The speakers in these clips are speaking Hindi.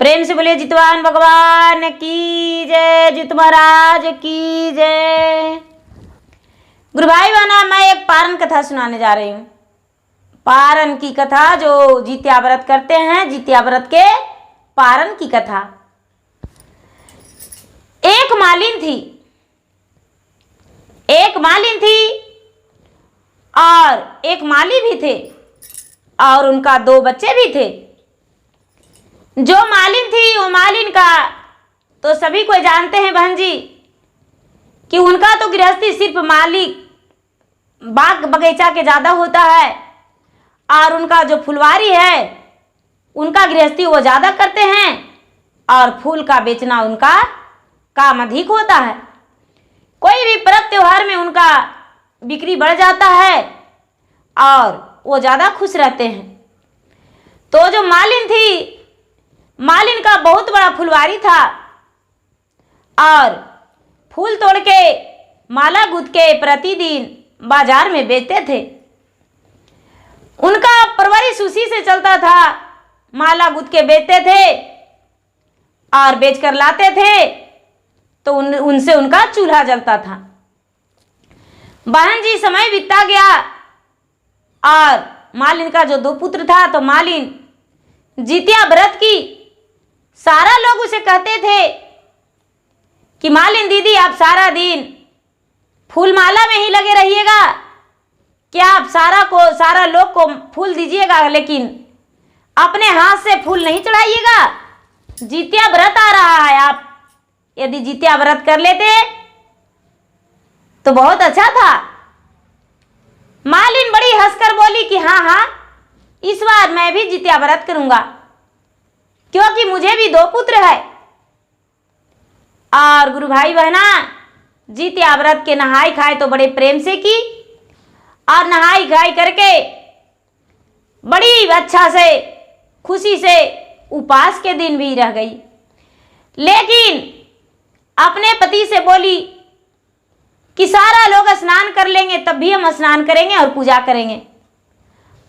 प्रेम से बोलिए जितवान भगवान की जय, जित महाराज की जय। गुरु भाई बहना, मैं एक पारण कथा सुनाने जा रही हूँ। पारण की कथा जो जित्या व्रत करते हैं, जित्या व्रत के पारण की कथा। एक मालिन थी और एक माली भी थे और उनका 2 बच्चे भी थे। जो मालिन थी वो मालिन का तो सभी कोई जानते हैं बहन जी कि उनका तो गृहस्थी सिर्फ मालिक बाग बगीचा के ज्यादा होता है और उनका जो फुलवारी है उनका गृहस्थी वो ज्यादा करते हैं और फूल का बेचना उनका काम अधिक होता है। कोई भी पर्व त्योहार में उनका बिक्री बढ़ जाता है और वो ज्यादा खुश रहते हैं। तो जो मालिन थी, मालिन का बहुत बड़ा फुलवारी था और फूल तोड़ के माला गूंथ के प्रतिदिन बाजार में बेचते थे। उनका परवरिश उसी से चलता था, माला गूंथ के बेचते थे और बेचकर लाते थे तो उनसे उनका चूल्हा जलता था। बहन जी समय बीतता गया और मालिन का जो 2 पुत्र था तो मालिन जितिया व्रत की। सारा लोग उसे कहते थे कि मालिन दीदी आप सारा दिन फूल माला में ही लगे रहिएगा, क्या आप सारा लोग को फूल दीजिएगा लेकिन अपने हाथ से फूल नहीं चढ़ाइएगा। जितिया व्रत आ रहा है, आप यदि जितिया व्रत कर लेते तो बहुत अच्छा था। मालिन बड़ी हंसकर बोली कि हाँ इस बार मैं भी जितिया व्रत करूंगा क्योंकि मुझे भी 2 पुत्र है। और गुरु भाई बहना, जितिया व्रत के नहाई खाए तो बड़े प्रेम से की और नहाई खाई करके बड़ी अच्छा से खुशी से उपवास के दिन भी रह गई। लेकिन अपने पति से बोली कि सारा लोग स्नान कर लेंगे तब भी हम स्नान करेंगे और पूजा करेंगे।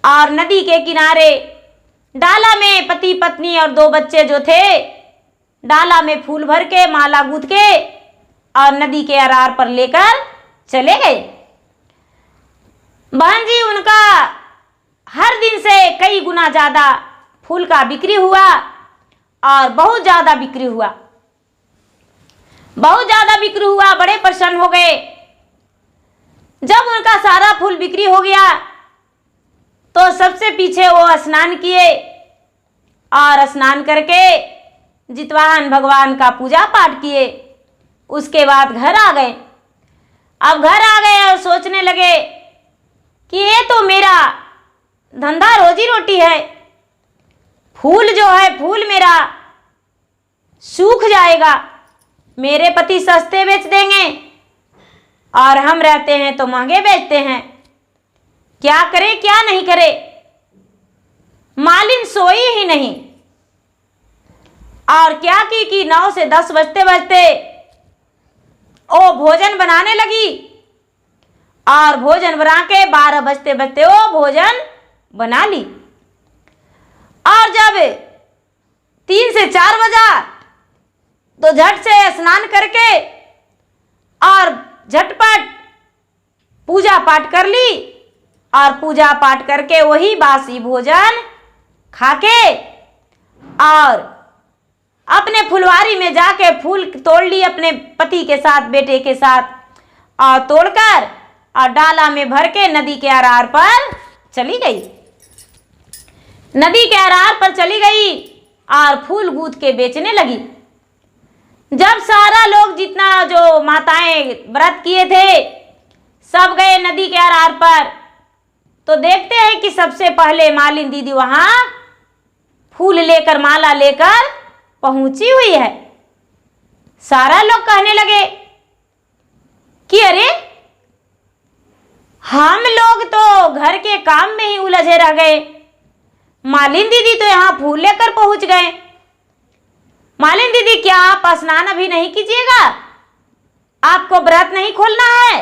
और नदी के किनारे डाला में पति पत्नी और 2 बच्चे जो थे डाला में फूल भर के माला गूंथ के और नदी के अरार पर लेकर चले गए। बहन जी उनका हर दिन से कई गुना ज्यादा फूल का बिक्री हुआ और बहुत ज्यादा बिक्री हुआ, बड़े प्रसन्न हो गए। जब उनका सारा फूल बिक्री हो गया तो सबसे पीछे वो स्नान किए और स्नान करके जितवाहन भगवान का पूजा पाठ किए। उसके बाद घर आ गए। अब घर आ गए और सोचने लगे कि ये तो मेरा धंधा रोजी रोटी है, फूल जो है फूल मेरा सूख जाएगा, मेरे पति सस्ते बेच देंगे और हम रहते हैं तो महंगे बेचते हैं, क्या करे क्या नहीं करे। मालिन सोई ही नहीं और क्या की कि 9 से 10 बजते बजते वो भोजन बनाने लगी और भोजन बना के 12 बजते बजते वो भोजन बना ली। और जब 3 से 4 बजा तो झट से स्नान करके और झटपट पूजा पाठ कर ली और पूजा पाठ करके वही बासी भोजन खाके और अपने फुलवारी में जाके फूल तोड़ ली अपने पति के साथ, बेटे के साथ, और तोड़कर और डाला में भर के नदी के अरार पर चली गई। नदी के अरार पर चली गई और फूल गूंथ के बेचने लगी। जब सारा लोग जितना जो माताएं व्रत किए थे सब गए नदी के अरार पर तो देखते हैं कि सबसे पहले मालिन दीदी वहां फूल लेकर माला लेकर पहुंची हुई है। सारा लोग कहने लगे कि अरे हम लोग तो घर के काम में ही उलझे रह गए, मालिन दीदी तो यहां फूल लेकर पहुंच गए। मालिन दीदी क्या आप स्नान अभी नहीं कीजिएगा? आपको व्रत नहीं खोलना है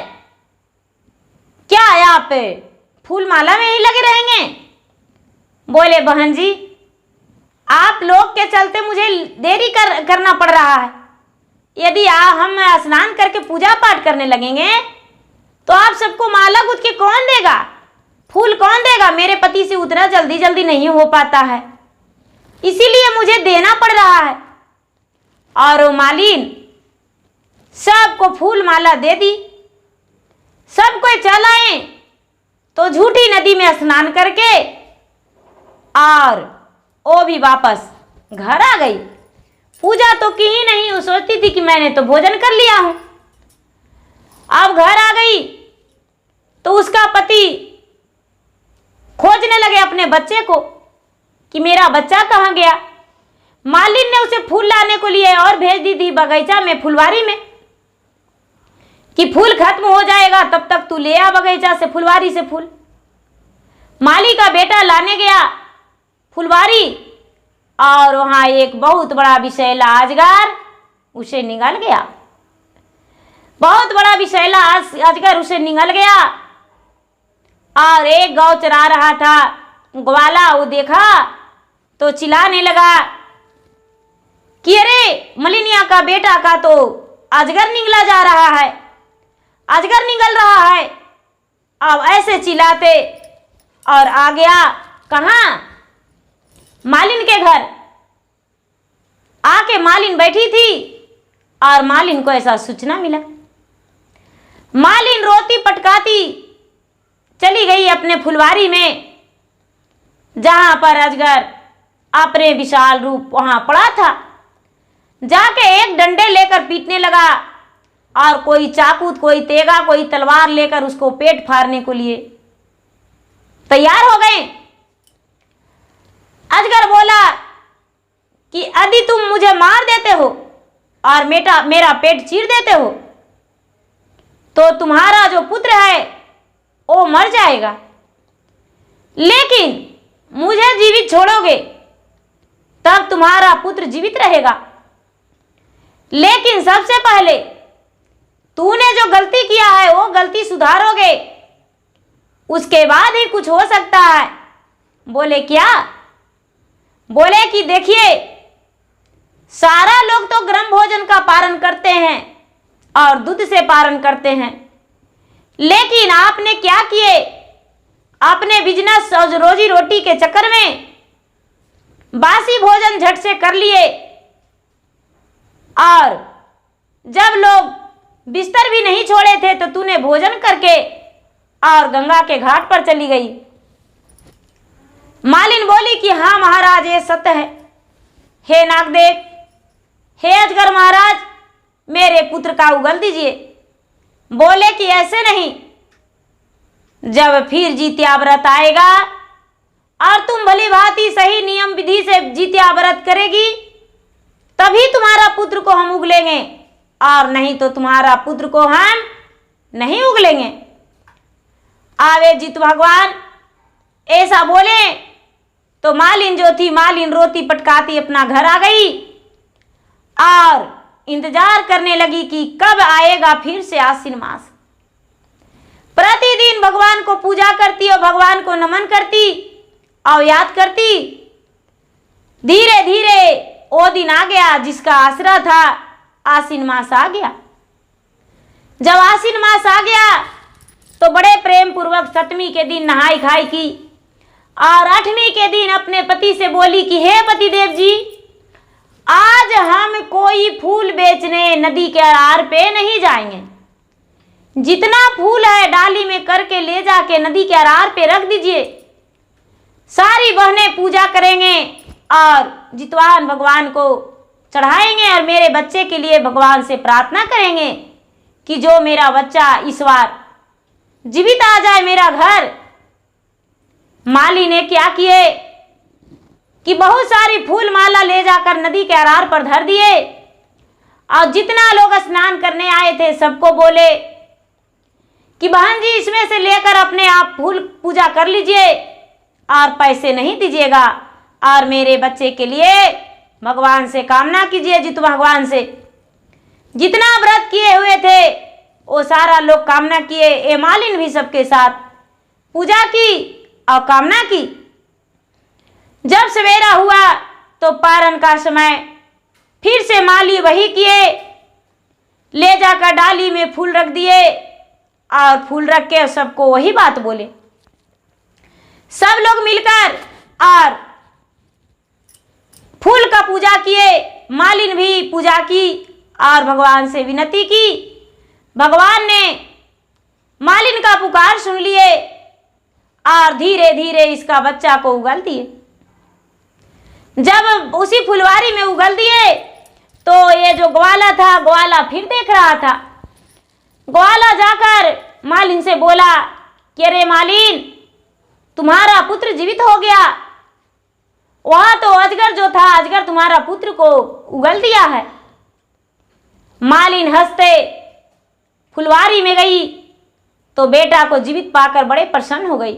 क्या? आप फूल माला में ही लगे रहेंगे? बोले बहन जी आप लोग के चलते मुझे देरी करना पड़ रहा है। यदि हम स्नान करके पूजा पाठ करने लगेंगे तो आप सबको माला गुथ के कौन देगा, फूल कौन देगा? मेरे पति से उतना जल्दी जल्दी नहीं हो पाता है, इसीलिए मुझे देना पड़ रहा है। और वो मालिन सबको फूल माला दे दी। सब कोई चल आए तो झूठी नदी में स्नान करके और वो भी वापस घर आ गई। पूजा तो की ही नहीं, वो सोचती थी कि मैंने तो भोजन कर लिया हूं। अब घर आ गई तो उसका पति खोजने लगे अपने बच्चे को कि मेरा बच्चा कहाँ गया। मालिन ने उसे फूल लाने को लिए और भेज दी थी बगीचा में, फुलवारी में, कि फूल खत्म हो जाएगा तब तक तू ले आ बगीचा से, फुलवारी से फूल। माली का बेटा लाने गया फुलवारी और वहां एक बहुत बड़ा विषैला अजगर उसे निगल गया। बहुत बड़ा विषैला अजगर उसे निगल गया और एक गौ चरा रहा था ग्वाला, वो देखा तो चिल्लाने लगा कि अरे मलिनिया का बेटा का तो अजगर निगला जा रहा है, अजगर निगल रहा है। अब ऐसे चिल्लाते और आ गया कहाँ? मालिन के घर। आके मालिन बैठी थी और मालिन को ऐसा सूचना मिला। मालिन रोती पटकाती चली गई अपने फुलवारी में, जहां पर अजगर अपने विशाल रूप वहां पड़ा था। जाके एक डंडे लेकर पीटने लगा और कोई चाकू, कोई तेगा, कोई तलवार लेकर उसको पेट फाड़ने को लिए तैयार हो गए। अजगर बोला कि यदि तुम मुझे मार देते हो और मेरा पेट चीर देते हो तो तुम्हारा जो पुत्र है वो मर जाएगा, लेकिन मुझे जीवित छोड़ोगे तब तुम्हारा पुत्र जीवित रहेगा। लेकिन सबसे पहले तूने जो गलती किया है वो गलती सुधारोगे, उसके बाद ही कुछ हो सकता है। बोले क्या? बोले कि देखिए, सारा लोग तो गर्म भोजन का पारण करते हैं और दूध से पारण करते हैं, लेकिन आपने क्या किए? अपने बिजनेस और रोजी रोटी के चक्कर में बासी भोजन झट से कर लिए और जब लोग बिस्तर भी नहीं छोड़े थे तो तूने भोजन करके और गंगा के घाट पर चली गई। मालिन बोली कि हाँ महाराज, ये सत्य है। हे नागदेव, हे अजगर महाराज, मेरे पुत्र का उगल दीजिए। बोले कि ऐसे नहीं, जब फिर जित्या व्रत आएगा और तुम भली भांति सही नियम विधि से जित्या व्रत करेगी तभी तुम्हारा पुत्र को हम उगलेंगे, और नहीं तो तुम्हारा पुत्र को हम नहीं उगलेंगे। आवे जित भगवान ऐसा बोले तो मालिन जो थी, मालिन रोती पटकाती अपना घर आ गई और इंतजार करने लगी कि कब आएगा फिर से आश्विन मास। प्रतिदिन भगवान को पूजा करती और भगवान को नमन करती और याद करती। धीरे धीरे वो दिन आ गया जिसका आसरा था, आश्विन मास आ गया। जब आश्विन मास आ गया तो बड़े प्रेम पूर्वक सप्तमी के दिन नहाई खाई की और आठवीं के दिन अपने पति से बोली कि हे पतिदेव जी, आज हम कोई फूल बेचने नदी के आर पे नहीं जाएंगे। जितना फूल है डाली में करके ले जाके नदी के आर पे रख दीजिए। सारी बहनें पूजा करेंगे और जितवान भगवान को चढ़ाएंगे और मेरे बच्चे के लिए भगवान से प्रार्थना करेंगे कि जो मेरा बच्चा इस बार जीवित आ जाए मेरा घर। माली ने क्या किए कि बहुत सारी फूल माला ले जाकर नदी के आर पर धर दिए और जितना लोग स्नान करने आए थे सबको बोले कि बहन जी, इसमें से लेकर अपने आप फूल पूजा कर लीजिए और पैसे नहीं दीजिएगा, और मेरे बच्चे के लिए भगवान से कामना कीजिए। जित भगवान से जितना व्रत किए हुए थे वो सारा लोग कामना किए। ए मालिन भी सबके साथ पूजा की और कामना की। जब सवेरा हुआ तो पारण का समय फिर से माली वही किए, ले जाकर डाली में फूल रख दिए और फूल रख के सबको वही बात बोले। सब लोग मिलकर और फूल का पूजा किए, मालिन भी पूजा की और भगवान से विनती की। भगवान ने मालिन का पुकार सुन लिए और धीरे धीरे इसका बच्चा को उगल दिए। जब उसी फुलवारी में उगल दिए तो ये जो ग्वाला था, ग्वाला फिर देख रहा था। ग्वाला जाकर मालिन से बोला कि अरे मालिन, तुम्हारा पुत्र जीवित हो गया। वहां तो अजगर जो था, अजगर तुम्हारा पुत्र को उगल दिया है। मालिन हंसते फुलवारी में गई तो बेटा को जीवित पाकर बड़े प्रसन्न हो गई।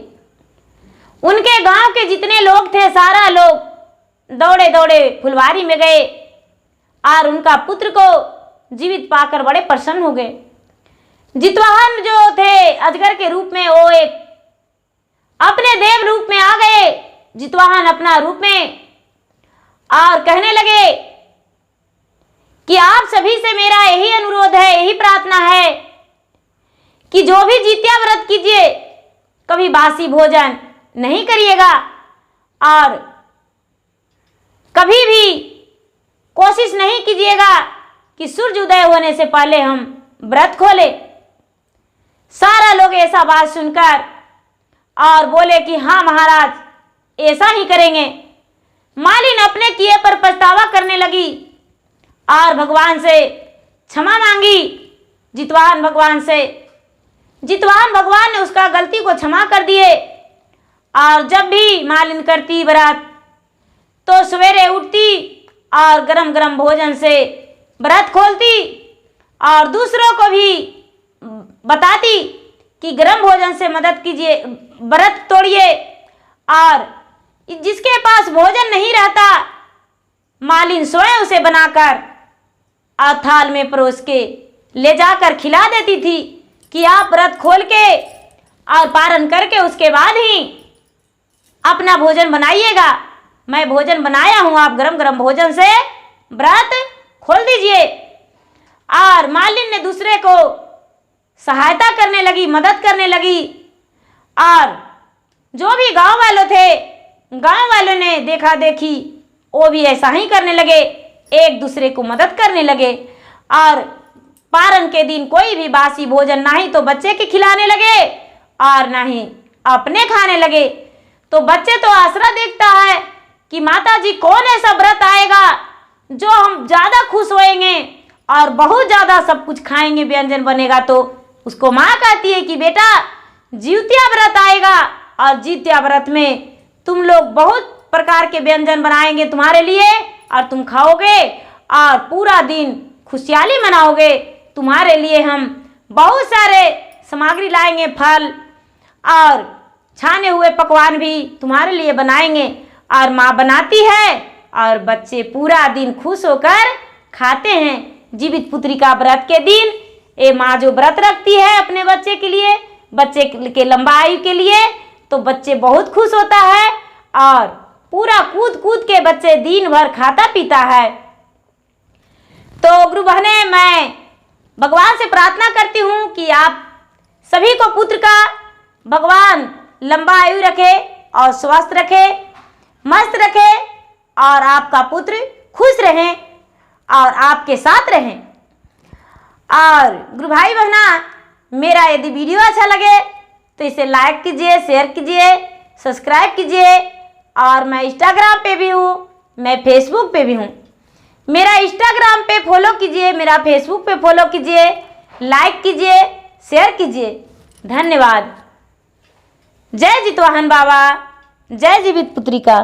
उनके गांव के जितने लोग थे, सारा लोग दौड़े दौड़े फुलवारी में गए और उनका पुत्र को जीवित पाकर बड़े प्रसन्न हो गए। जितवाहन जो थे अजगर के रूप में, वो एक अपने देव रूप में आ गए, जितवाहन अपना रूप में, और कहने लगे कि आप सभी से मेरा यही अनुरोध है, यही प्रार्थना है कि जो भी जित्या व्रत कीजिए कभी बासी भोजन नहीं करिएगा और कभी भी कोशिश नहीं कीजिएगा कि सूर्य उदय होने से पहले हम व्रत खोले। सारा लोग ऐसा बात सुनकर और बोले कि हाँ महाराज, ऐसा ही करेंगे। मालिन अपने किए पर पछतावा करने लगी और भगवान से क्षमा मांगी। जितवाहन भगवान ने उसका गलती को क्षमा कर दिए। और जब भी मालिन करती व्रत तो सवेरे उठती और गरम गरम भोजन से व्रत खोलती और दूसरों को भी बताती कि गरम भोजन से मदद कीजिए, व्रत तोड़िए। और जिसके पास भोजन नहीं रहता, मालिन स्वयं उसे बनाकर और थाल में परोस के ले जाकर खिला देती थी कि आप व्रत खोल के और पारण करके उसके बाद ही अपना भोजन बनाइएगा। मैं भोजन बनाया हूं, आप गरम गरम भोजन से व्रत खोल दीजिए। और मालिन ने दूसरे को सहायता करने लगी, मदद करने लगी। और जो भी गांव वालों थे, गांव वालों ने देखा देखी वो भी ऐसा ही करने लगे, एक दूसरे को मदद करने लगे। और पारण के दिन कोई भी बासी भोजन ना ही तो बच्चे के खिलाने लगे और ना ही अपने खाने लगे। तो बच्चे तो आसरा देखता है कि माता जी कौन ऐसा व्रत आएगा जो हम ज्यादा खुश होएंगे और बहुत ज्यादा सब कुछ खाएंगे, व्यंजन बनेगा। तो उसको माँ कहती है कि बेटा जित्या व्रत आएगा और जित्या व्रत में तुम लोग बहुत प्रकार के व्यंजन बनाएंगे तुम्हारे लिए और तुम खाओगे और पूरा दिन खुशहाली मनाओगे। तुम्हारे लिए हम बहुत सारे सामग्री लाएंगे, फल और छाने हुए पकवान भी तुम्हारे लिए बनाएंगे। और माँ बनाती है और बच्चे पूरा दिन खुश होकर खाते हैं। जीवित पुत्री का व्रत के दिन ये माँ जो व्रत रखती है अपने बच्चे के लिए, बच्चे के लंबा आयु के लिए, तो बच्चे बहुत खुश होता है और पूरा कूद कूद के बच्चे दिन भर खाता पीता है। तो गुरु बहने, मैं भगवान से प्रार्थना करती हूँ कि आप सभी को पुत्र का भगवान लंबा आयु रखे और स्वस्थ रखे, मस्त रखे और आपका पुत्र खुश रहे और आपके साथ रहें। और गुरु भाई बहना, मेरा यदि वीडियो अच्छा लगे तो इसे लाइक कीजिए, शेयर कीजिए, सब्सक्राइब कीजिए। और मैं इंस्टाग्राम पे भी हूँ, मैं फेसबुक पे भी हूँ। मेरा इंस्टाग्राम पे फॉलो कीजिए, मेरा फेसबुक पे फॉलो कीजिए, लाइक कीजिए, शेयर कीजिए। धन्यवाद। जय जितवाहन बाबा, जय जीवित पुत्री का।